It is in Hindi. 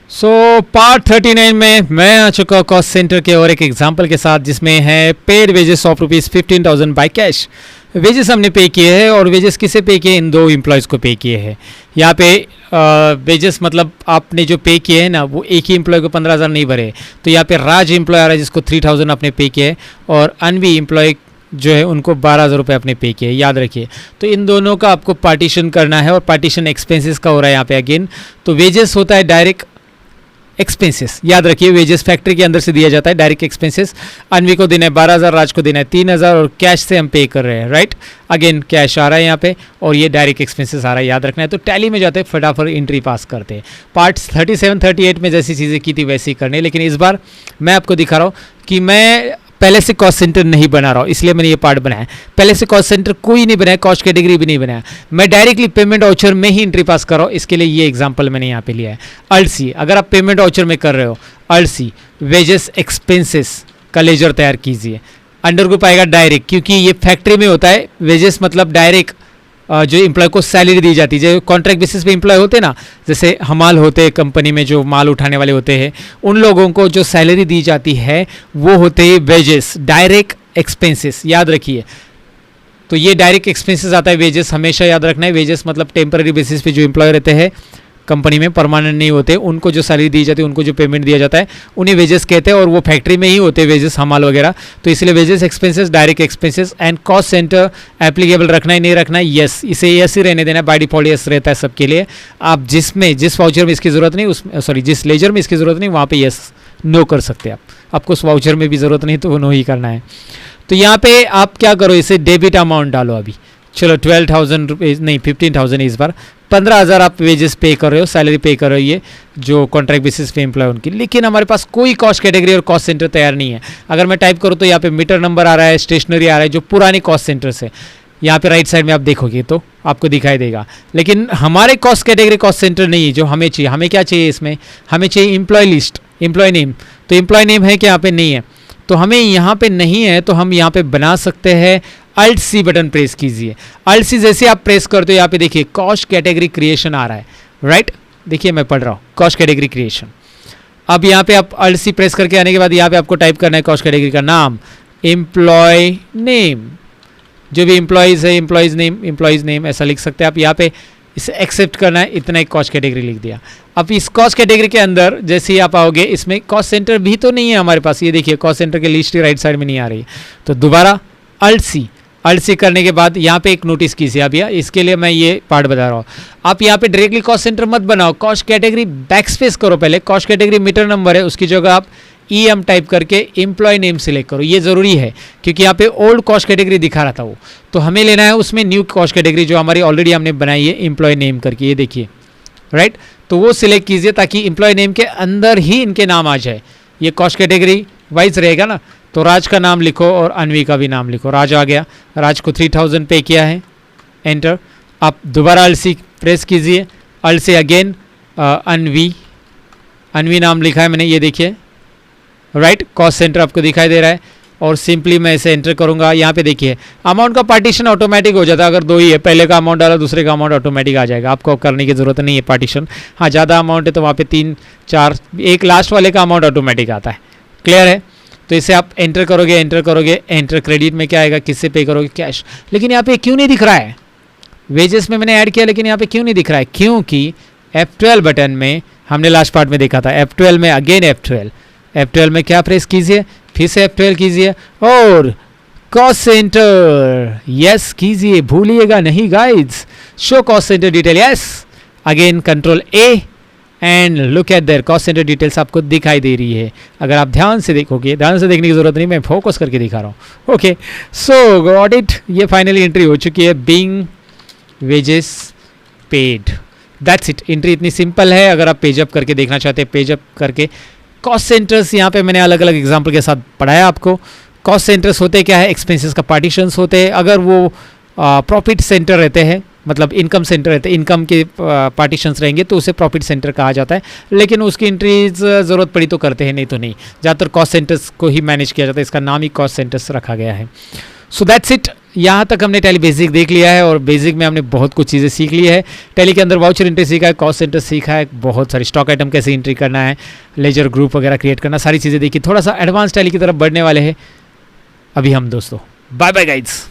सो पार्ट 39 में मैं आ चुका कॉस्ट सेंटर के और एक एग्जांपल के साथ, जिसमें है paid wages of ₹15,000 by cash. Wages हमने पे किए हैं और वेजेस किसे पे किए? इन दो एम्प्लॉयज़ को पे किए हैं। यहाँ पे वेजेस मतलब आपने जो पे किए हैं ना, वो एक ही एम्प्लॉय को 15,000 नहीं भरे। तो यहाँ पे राज एम्प्लॉय आ रहा है जिसको 3,000 आपने पे किए है, और अनवी एम्प्लॉय जो है उनको 12,000 रुपये आपने पे किए। याद रखिए, तो इन दोनों का आपको पार्टीशन करना है, और पार्टीशन एक्सपेंसेस का हो रहा है यहाँ पे अगेन। तो वेजेस होता है डायरेक्ट एक्सपेंसेस, याद रखिए वेजेस फैक्ट्री के अंदर से दिया जाता है डायरेक्ट एक्सपेंसेस। अनवी को देना है 12,000, राज को देना है 3,000, और कैश से हम पे कर रहे हैं, राइट। अगेन कैश आ रहा है यहाँ पे, और ये डायरेक्ट एक्सपेंसेस आ रहा है, याद रखना है। तो टैली में जाते हैं, फटाफट एंट्री पास करते हैं। पार्ट्स 37, 38 में जैसी चीज़ें की थी वैसी करने, लेकिन इस बार मैं आपको दिखा रहा हूँ कि मैं पहले से कॉस्ट सेंटर नहीं बना रहा हूँ, इसलिए मैंने ये पार्ट बनाया। पहले से कॉस्ट सेंटर कोई नहीं बनाया, कॉस्ट कैटेगरी भी नहीं बनाया, मैं डायरेक्टली पेमेंट वाउचर में ही एंट्री पास कर रहा हूँ। इसके लिए ये एग्जांपल मैंने यहाँ पे लिया है। अल्सी, अगर आप पेमेंट वाउचर में कर रहे हो, अल्सी वेजेस एक्सपेंसेस का लेजर तैयार कीजिए। अंडर ग्रुप आएगा डायरेक्ट, क्योंकि ये फैक्ट्री में होता है। वेजेस मतलब डायरेक्ट जो एम्प्लॉय को सैलरी दी जाती है, जो कॉन्ट्रैक्ट बेसिस पे एम्प्लॉय होते हैं ना, जैसे हमाल होते हैं कंपनी में, जो माल उठाने वाले होते हैं, उन लोगों को जो सैलरी दी जाती है वो होते हैं वेजेस, डायरेक्ट एक्सपेंसेस, याद रखिए। तो ये डायरेक्ट एक्सपेंसेस आता है, वेजेस हमेशा याद रखना है। वेजेस मतलब टेम्पररी बेसिस पे जो एम्प्लॉय रहते हैं कंपनी में, परमानेंट नहीं होते, उनको जो सैलरी दी जाती है, उनको जो पेमेंट दिया जाता है, उन्हें वेजेस कहते हैं, और वो फैक्ट्री में ही होते हैं वेजेस, हमाल वगैरह। तो इसलिए wages expenses, direct expenses and cost centre applicable रखना है, नहीं रखना है, यस, इसे यस ही रहने देना है। बाय डिफॉल्ट यस रहता है सबके लिए। आप जिस वाउचर में इसकी ज़रूरत नहीं, जिस लेजर में इसकी ज़रूरत नहीं, वहाँ पर यस नो कर सकते आप। आपको उस वाउचर में भी ज़रूरत नहीं, तो वो नो ही करना है। तो यहाँ पे आप क्या करो, इसे डेबिट अमाउंट डालो अभी। चलो 12,000 रुपीज़ नहीं, 15,000 इस बार। 15,000 आप वेजेस पे कर रहे हो, सैलरी पे कर रहे हो, ये जो कॉन्ट्रैक्ट बेसिस पे एम्प्लॉय उनकी। लेकिन हमारे पास कोई कॉस्ट कैटेगरी और कॉस्ट सेंटर तैयार नहीं है। अगर मैं टाइप करूँ तो यहाँ पे मीटर नंबर आ रहा है, स्टेशनरी आ रहा है, जो पुरानी कॉस्ट सेंटर से। यहाँ पे राइट साइड में आप देखोगे तो आपको दिखाई देगा, लेकिन हमारे कॉस्ट कैटेगरी कॉस्ट सेंटर नहीं है जो हमें चाहिए। हमें क्या चाहिए इसमें? हमें चाहिए एम्प्लॉय लिस्ट, एम्प्लॉय नेम। तो एम्प्लॉय नेम है कि यहाँ पे नहीं है, तो हमें यहाँ पे नहीं है, तो हम यहाँ पे बना सकते हैं। अल्ट सी बटन प्रेस कीजिए। अल्ट सी जैसे आप प्रेस करते हो, यहाँ पे देखिए कॉस्ट कैटेगरी क्रिएशन आ रहा है, राइट। देखिए मैं पढ़ रहा हूँ, कॉस्ट कैटेगरी क्रिएशन। अब यहाँ पे आप अल्ट सी प्रेस करके आने के बाद यहाँ पे आपको टाइप करना है कॉस्ट कैटेगरी का नाम, एम्प्लॉय नेम, जो भी एम्प्लॉयज़ है, एम्प्लॉयज़ नेम ऐसा लिख सकते हैं आप। यहाँ पे इसे एक्सेप्ट करना है, इतना एक कॉस्ट कैटेगरी लिख दिया। अब इस कॉस्ट कैटेगरी के अंदर जैसे ही आप आओगे, इसमें कॉस्ट सेंटर भी तो नहीं है हमारे पास। ये देखिए कॉस्ट सेंटर की लिस्ट राइट साइड में नहीं आ रही, तो दोबारा अल्ट सी करने के बाद यहाँ पे एक नोटिस कीजिए। अब यार इसके लिए मैं ये पार्ट बता रहा हूँ, आप यहाँ पे डायरेक्टली कॉस्ट सेंटर मत बनाओ, कॉस्ट कैटेगरी बैक स्पेस करो। पहले कॉस्ट कैटेगरी मीटर नंबर है, उसकी जगह आप EM टाइप करके एम्प्लॉय नेम सिलेक्ट करो। ये ज़रूरी है क्योंकि यहाँ पे ओल्ड कॉस्ट कैटेगरी दिखा रहा था वो, तो हमें लेना है उसमें न्यू कॉस्ट कैटेगरी जो हमारी ऑलरेडी हमने बनाई है, एम्प्लॉय नेम करके। ये देखिए, राइट। तो वो सिलेक्ट कीजिए ताकि एम्प्लॉय नेम के अंदर ही इनके नाम आ जाए। ये कॉस्ट कैटेगरी वाइज रहेगा ना, तो राज का नाम लिखो और अनवी का भी नाम लिखो। राज आ गया, राज को 3,000 पे किया है, एंटर। आप दोबारा अल्ट सी प्रेस कीजिए, अल्ट से अगेन अनवी नाम लिखा है मैंने, ये देखिए, राइट। कॉस्ट सेंटर आपको दिखाई दे रहा है, और सिंपली मैं इसे एंटर करूंगा। यहाँ पे देखिए अमाउंट का पार्टीशन ऑटोमेटिक हो जाता है। अगर दो ही है, पहले का अमाउंट डाला, दूसरे का अमाउंट ऑटोमेटिक आ जाएगा, आपको करने की ज़रूरत नहीं है पार्टीशन। हाँ, ज़्यादा अमाउंट है तो वहाँ पे 3, 4, एक लास्ट वाले का अमाउंट ऑटोमेटिक आता है। क्लियर है? तो इसे आप एंटर करोगे, एंटर। क्रेडिट में क्या आएगा, किससे पे करोगे? कैश। लेकिन यहाँ पे क्यों नहीं दिख रहा है? वेजेस में मैंने ऐड किया, लेकिन यहाँ पे क्यों नहीं दिख रहा है? क्योंकि F12 बटन में हमने लास्ट पार्ट में देखा था, F12 में अगेन F12 में क्या प्रेस कीजिए, फिर से F12 कीजिए, और कॉस्ट सेंटर यस कीजिए, भूलिएगा नहीं guides. Show cost centre detail, yes. Again control A and look at there cost centre details आपको दिखाई दे रही है। अगर आप ध्यान से देखोगे, ध्यान से देखने की जरूरत नहीं, मैं फोकस करके दिखा रहा हूँ। Okay, so got it. ये फाइनली एंट्री हो चुकी है, being wages paid. That's it. Entry इतनी सिंपल है। अगर आप पेजअप करके देखना चाहते हैं, पेजअप करके कॉस्ट सेंटर्स यहाँ पे मैंने अलग अलग एग्जाम्पल के साथ पढ़ाया आपको। कॉस्ट सेंटर्स होते क्या है, एक्सपेंसेस का पार्टीशंस होते हैं। अगर वो प्रॉफिट सेंटर रहते हैं, मतलब इनकम सेंटर रहते हैं, इनकम के पार्टीशंस रहेंगे तो उसे प्रॉफिट सेंटर कहा जाता है। लेकिन उसकी एंट्रीज ज़रूरत पड़ी तो करते हैं, नहीं तो नहीं। ज़्यादातर कॉस्ट सेंटर्स को ही मैनेज किया जाता है, इसका नाम ही कॉस्ट सेंटर्स रखा गया है। So that's it. यहाँ तक हमने टैली बेसिक देख लिया है और बेसिक में हमने बहुत कुछ चीज़ें सीख ली है। टैली के अंदर वाउचर एंट्री सीखा है, कॉस्ट सेंटर सीखा है, बहुत सारी स्टॉक आइटम कैसे एंट्री करना है, लेजर ग्रुप वगैरह क्रिएट करना, सारी चीज़ें देखी। थोड़ा सा एडवांस टैली की तरफ बढ़ने वाले हैं अभी हम दोस्तों। Bye bye guides.